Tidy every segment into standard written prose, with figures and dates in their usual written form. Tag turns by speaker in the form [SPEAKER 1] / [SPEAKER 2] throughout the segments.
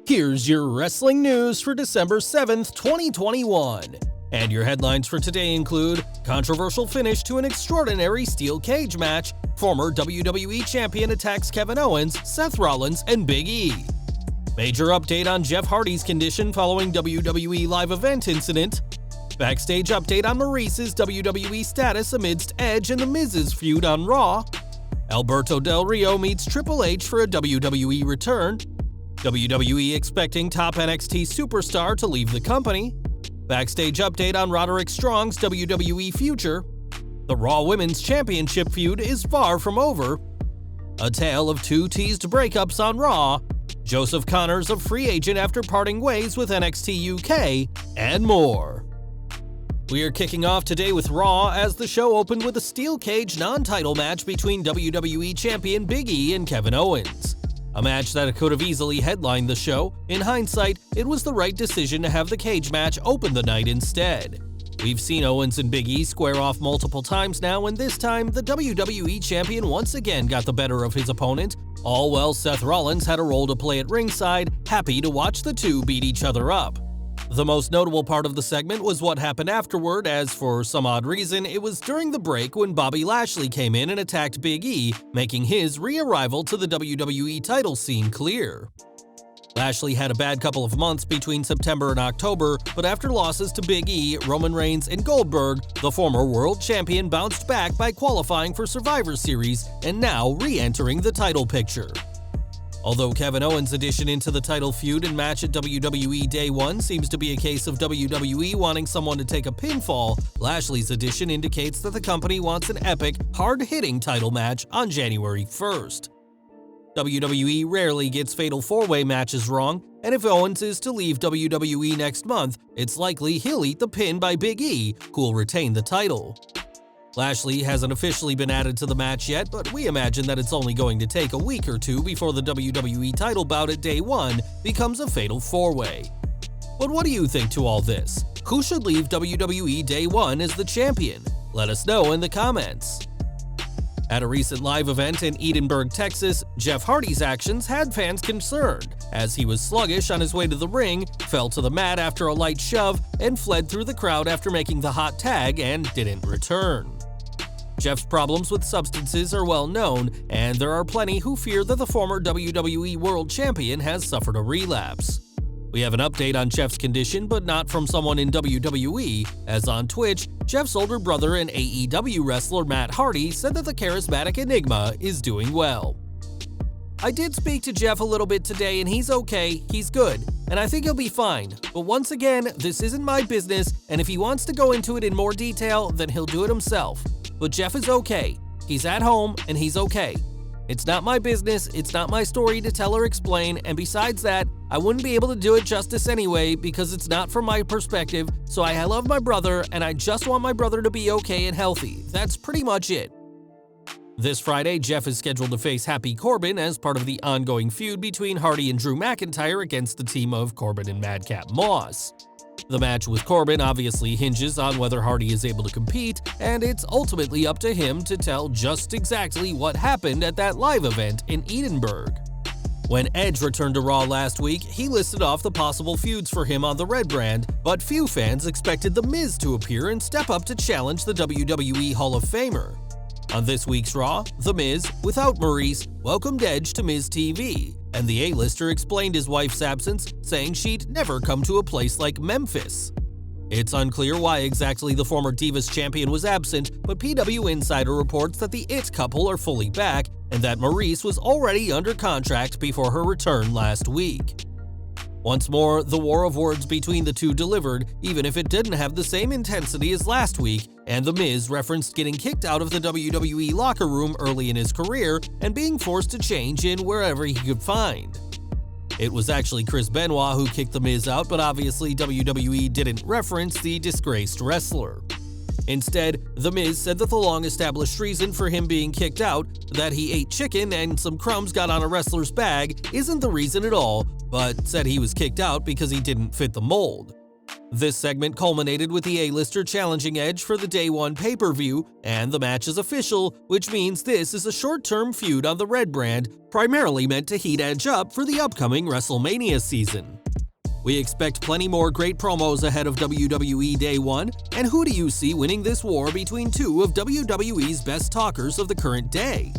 [SPEAKER 1] Here's your wrestling news for December 7th, 2021. And your headlines for today include controversial finish to an extraordinary steel cage match, former WWE Champion attacks Kevin Owens, Seth Rollins, and Big E. Major update on Jeff Hardy's condition following WWE live event incident. Backstage update on Maryse's WWE status amidst Edge and The Miz's feud on Raw. Alberto Del Rio meets Triple H for a WWE return. WWE expecting top NXT superstar to leave the company. Backstage update on Roderick Strong's WWE future. The Raw Women's Championship feud is far from over. A tale of two teased breakups on Raw. Joseph Connors a free agent after parting ways with NXT UK, and more. We are kicking off today with Raw as the show opened with a steel cage non-title match between WWE Champion Big E and Kevin Owens. A match that could have easily headlined the show. In hindsight, it was the right decision to have the cage match open the night instead. We've seen Owens and Big E square off multiple times now, and this time, the WWE Champion once again got the better of his opponent, all while Seth Rollins had a role to play at ringside, happy to watch the two beat each other up. The most notable part of the segment was what happened afterward, as for some odd reason, it was during the break when Bobby Lashley came in and attacked Big E, making his re-arrival to the WWE title scene clear. Lashley had a bad couple of months between September and October, but after losses to Big E, Roman Reigns, and Goldberg, the former world champion bounced back by qualifying for Survivor Series and now re-entering the title picture. Although Kevin Owens' addition into the title feud and match at WWE Day 1 seems to be a case of WWE wanting someone to take a pinfall, Lashley's addition indicates that the company wants an epic, hard-hitting title match on January 1st. WWE rarely gets fatal four-way matches wrong, and if Owens is to leave WWE next month, it's likely he'll eat the pin by Big E, who'll retain the title. Lashley hasn't officially been added to the match yet, but we imagine that it's only going to take a week or two before the WWE title bout at Day 1 becomes a fatal four-way. But what do you think to all this? Who should leave WWE Day 1 as the champion? Let us know in the comments. At a recent live event in Edinburgh, Texas, Jeff Hardy's actions had fans concerned, as he was sluggish on his way to the ring, fell to the mat after a light shove, and fled through the crowd after making the hot tag and didn't return. Jeff's problems with substances are well known, and there are plenty who fear that the former WWE World Champion has suffered a relapse. We have an update on Jeff's condition, but not from someone in WWE, as on Twitch, Jeff's older brother and AEW wrestler Matt Hardy said that the charismatic enigma is doing well. I did speak to Jeff a little bit today and he's okay, he's good, and I think he'll be fine. But once again, this isn't my business, and if he wants to go into it in more detail, then he'll do it himself. But Jeff is okay. He's at home and he's okay. It's not my business, it's not my story to tell or explain, and besides that, I wouldn't be able to do it justice anyway because it's not from my perspective, so I love my brother and I just want my brother to be okay and healthy. That's pretty much it. This Friday, Jeff is scheduled to face Happy Corbin as part of the ongoing feud between Hardy and Drew McIntyre against the team of Corbin and Madcap Moss. The match with Corbin obviously hinges on whether Hardy is able to compete, and it's ultimately up to him to tell just exactly what happened at that live event in Edinburgh. When Edge returned to Raw last week, he listed off the possible feuds for him on the Red brand, but few fans expected The Miz to appear and step up to challenge the WWE Hall of Famer. On this week's Raw, The Miz, without Maryse, welcomed Edge to Miz TV, and the A-lister explained his wife's absence, saying she'd never come to a place like Memphis. It's unclear why exactly the former Divas champion was absent, but PW Insider reports that the It couple are fully back, and that Maryse was already under contract before her return last week. Once more, the war of words between the two delivered, even if it didn't have the same intensity as last week, and The Miz referenced getting kicked out of the WWE locker room early in his career and being forced to change in wherever he could find. It was actually Chris Benoit who kicked The Miz out, but obviously WWE didn't reference the disgraced wrestler. Instead, The Miz said that the long-established reason for him being kicked out, that he ate chicken and some crumbs got on a wrestler's bag, isn't the reason at all, but said he was kicked out because he didn't fit the mold. This segment culminated with the A-lister challenging Edge for the Day 1 pay-per-view, and the match is official, which means this is a short-term feud on the Red brand, primarily meant to heat Edge up for the upcoming WrestleMania season. We expect plenty more great promos ahead of WWE Day 1, and who do you see winning this war between two of WWE's best talkers of the current day?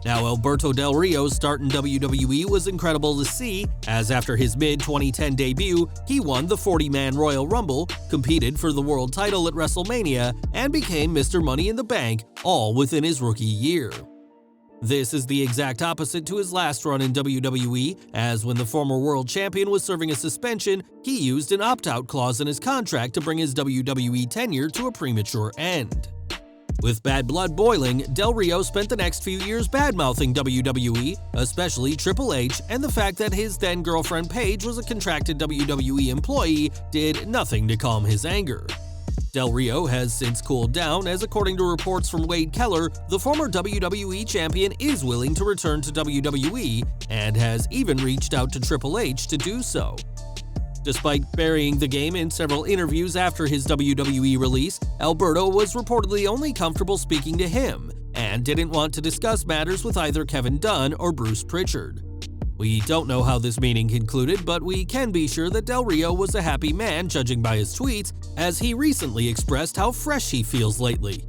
[SPEAKER 1] Now, Alberto Del Rio's start in WWE was incredible to see, as after his mid-2010 debut, he won the 40-man Royal Rumble, competed for the world title at WrestleMania, and became Mr. Money in the Bank, all within his rookie year. This is the exact opposite to his last run in WWE, as when the former world champion was serving a suspension, he used an opt-out clause in his contract to bring his WWE tenure to a premature end. With bad blood boiling, Del Rio spent the next few years bad-mouthing WWE, especially Triple H, and the fact that his then-girlfriend Paige was a contracted WWE employee did nothing to calm his anger. Del Rio has since cooled down, as according to reports from Wade Keller, the former WWE champion is willing to return to WWE and has even reached out to Triple H to do so. Despite burying the game in several interviews after his WWE release, Alberto was reportedly only comfortable speaking to him and didn't want to discuss matters with either Kevin Dunn or Bruce Pritchard. We don't know how this meeting concluded, but we can be sure that Del Rio was a happy man judging by his tweets, as he recently expressed how fresh he feels lately.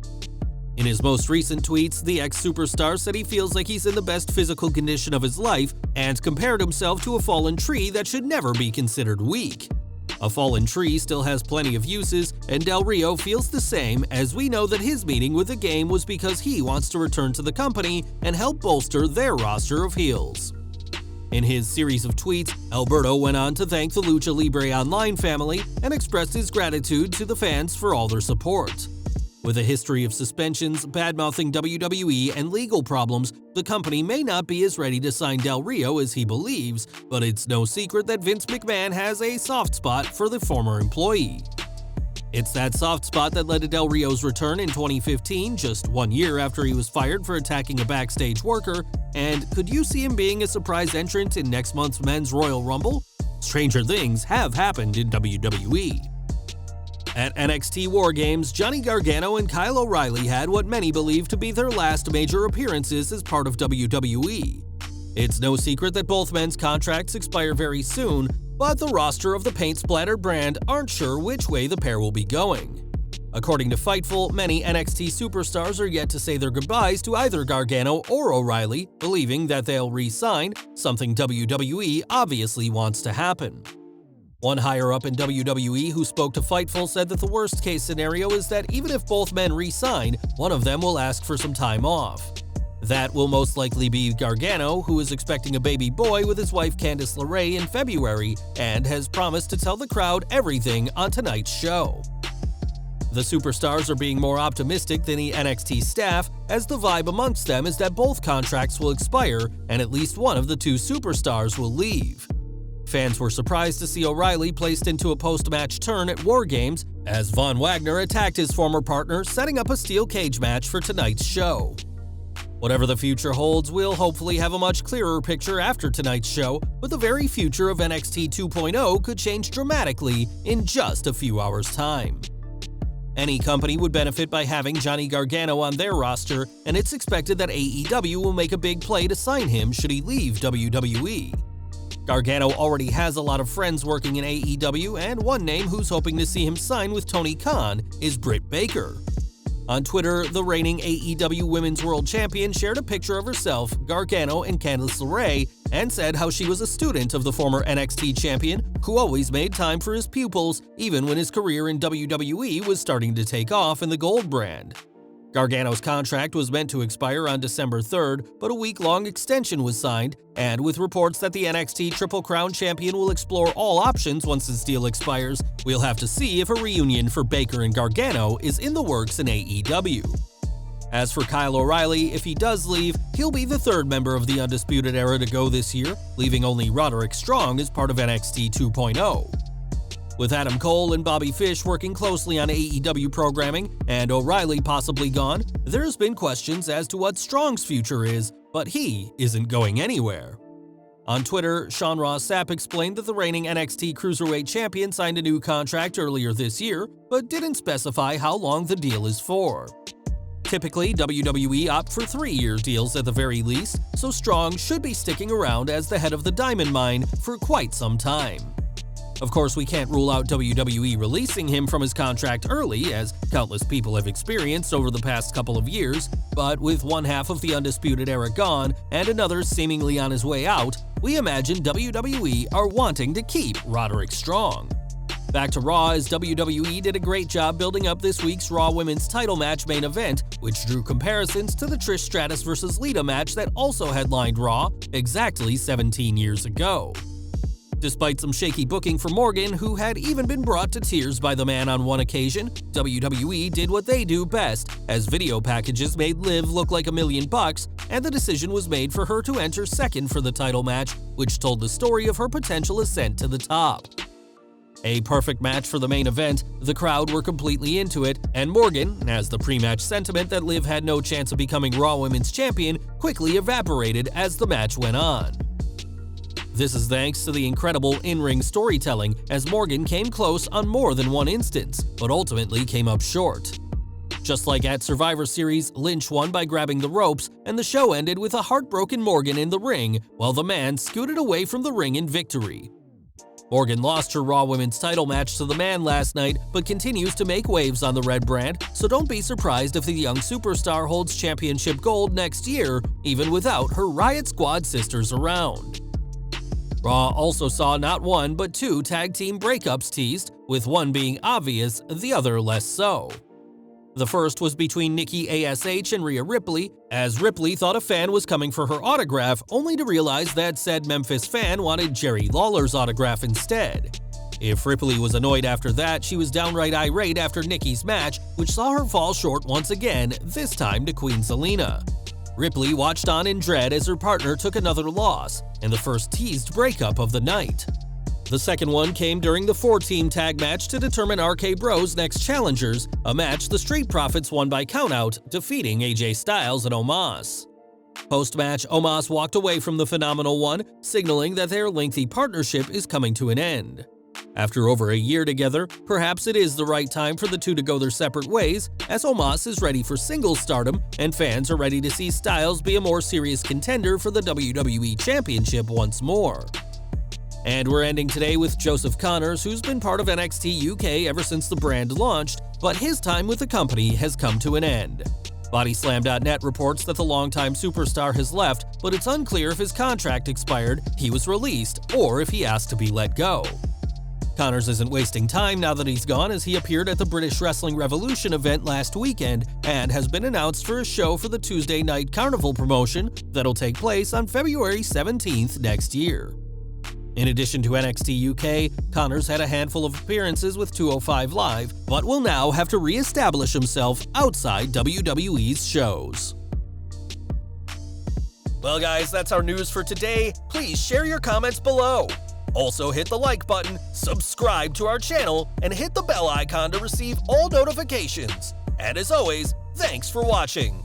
[SPEAKER 1] In his most recent tweets, the ex-superstar said he feels like he's in the best physical condition of his life and compared himself to a fallen tree that should never be considered weak. A fallen tree still has plenty of uses, and Del Rio feels the same, as we know that his meeting with the game was because he wants to return to the company and help bolster their roster of heels. In his series of tweets, Alberto went on to thank the Lucha Libre Online family and expressed his gratitude to the fans for all their support. With a history of suspensions, bad-mouthing WWE, and legal problems, the company may not be as ready to sign Del Rio as he believes, but it's no secret that Vince McMahon has a soft spot for the former employee. It's that soft spot that led to Del Rio's return in 2015, just 1 year after he was fired for attacking a backstage worker, and could you see him being a surprise entrant in next month's Men's Royal Rumble? Stranger things have happened in WWE. At NXT War Games, Johnny Gargano and Kyle O'Reilly had what many believe to be their last major appearances as part of WWE. It's no secret that both men's contracts expire very soon, but the roster of the paint-splattered brand aren't sure which way the pair will be going. According to Fightful, many NXT superstars are yet to say their goodbyes to either Gargano or O'Reilly, believing that they'll re-sign, something WWE obviously wants to happen. One higher-up in WWE who spoke to Fightful said that the worst-case scenario is that even if both men re-sign, one of them will ask for some time off. That will most likely be Gargano, who is expecting a baby boy with his wife Candice LeRae in February and has promised to tell the crowd everything on tonight's show. The superstars are being more optimistic than the NXT staff, as the vibe amongst them is that both contracts will expire and at least one of the two superstars will leave. Fans were surprised to see O'Reilly placed into a post-match turn at War Games, as Von Wagner attacked his former partner, setting up a steel cage match for tonight's show. Whatever the future holds, we'll hopefully have a much clearer picture after tonight's show, but the very future of NXT 2.0 could change dramatically in just a few hours' time. Any company would benefit by having Johnny Gargano on their roster, and it's expected that AEW will make a big play to sign him should he leave WWE. Gargano already has a lot of friends working in AEW, and one name who's hoping to see him sign with Tony Khan is Britt Baker. On Twitter, the reigning AEW Women's World Champion shared a picture of herself, Gargano, and Candice LeRae, and said how she was a student of the former NXT champion who always made time for his pupils, even when his career in WWE was starting to take off in the Gold brand. Gargano's contract was meant to expire on December 3rd, but a week-long extension was signed, and with reports that the NXT Triple Crown champion will explore all options once his deal expires, we'll have to see if a reunion for Baker and Gargano is in the works in AEW. As for Kyle O'Reilly, if he does leave, he'll be the third member of the Undisputed Era to go this year, leaving only Roderick Strong as part of NXT 2.0. With Adam Cole and Bobby Fish working closely on AEW programming, and O'Reilly possibly gone, there's been questions as to what Strong's future is, but he isn't going anywhere. On Twitter, Sean Ross Sapp explained that the reigning NXT Cruiserweight Champion signed a new contract earlier this year, but didn't specify how long the deal is for. Typically, WWE opt for 3-year deals at the very least, so Strong should be sticking around as the head of the Diamond Mine for quite some time. Of course, we can't rule out WWE releasing him from his contract early, as countless people have experienced over the past couple of years, but with one half of the Undisputed Era gone and another seemingly on his way out, we imagine WWE are wanting to keep Roderick Strong. Back to Raw, as WWE did a great job building up this week's Raw Women's title match main event, which drew comparisons to the Trish Stratus vs. Lita match that also headlined Raw exactly 17 years ago. Despite some shaky booking for Morgan, who had even been brought to tears by the man on one occasion, WWE did what they do best, as video packages made Liv look like $1 million, and the decision was made for her to enter second for the title match, which told the story of her potential ascent to the top. A perfect match for the main event, the crowd were completely into it, and Morgan, as the pre-match sentiment that Liv had no chance of becoming Raw Women's Champion, quickly evaporated as the match went on. This is thanks to the incredible in-ring storytelling, as Morgan came close on more than one instance, but ultimately came up short. Just like at Survivor Series, Lynch won by grabbing the ropes, and the show ended with a heartbroken Morgan in the ring, while the man scooted away from the ring in victory. Morgan lost her Raw Women's title match to the man last night, but continues to make waves on the red brand, so don't be surprised if the young superstar holds championship gold next year, even without her Riot Squad sisters around. Raw also saw not one but 2 tag team breakups teased, with one being obvious, the other less so. The first was between Nikki ASH and Rhea Ripley, as Ripley thought a fan was coming for her autograph, only to realize that said Memphis fan wanted Jerry Lawler's autograph instead. If Ripley was annoyed after that, she was downright irate after Nikki's match, which saw her fall short once again, this time to Queen Zelina. Ripley watched on in dread as her partner took another loss, and the first teased breakup of the night. The second one came during the 4-team tag match to determine RK Bro's next challengers, a match the Street Profits won by countout, defeating AJ Styles and Omos. Post-match, Omos walked away from the Phenomenal One, signaling that their lengthy partnership is coming to an end. After over a year together, perhaps it is the right time for the two to go their separate ways, as Omos is ready for singles stardom, and fans are ready to see Styles be a more serious contender for the WWE Championship once more. And we're ending today with Joseph Connors, who's been part of NXT UK ever since the brand launched, but his time with the company has come to an end. Bodyslam.net reports that the longtime superstar has left, but it's unclear if his contract expired, he was released, or if he asked to be let go. Connors isn't wasting time now that he's gone, as he appeared at the British Wrestling Revolution event last weekend and has been announced for a show for the Tuesday Night Carnival promotion that'll take place on February 17th next year. In addition to NXT UK, Connors had a handful of appearances with 205 Live, but will now have to re-establish himself outside WWE's shows. Well guys, that's our news for today. Please share your comments below. Also hit the like button, subscribe to our channel, and hit the bell icon to receive all notifications. And as always, thanks for watching.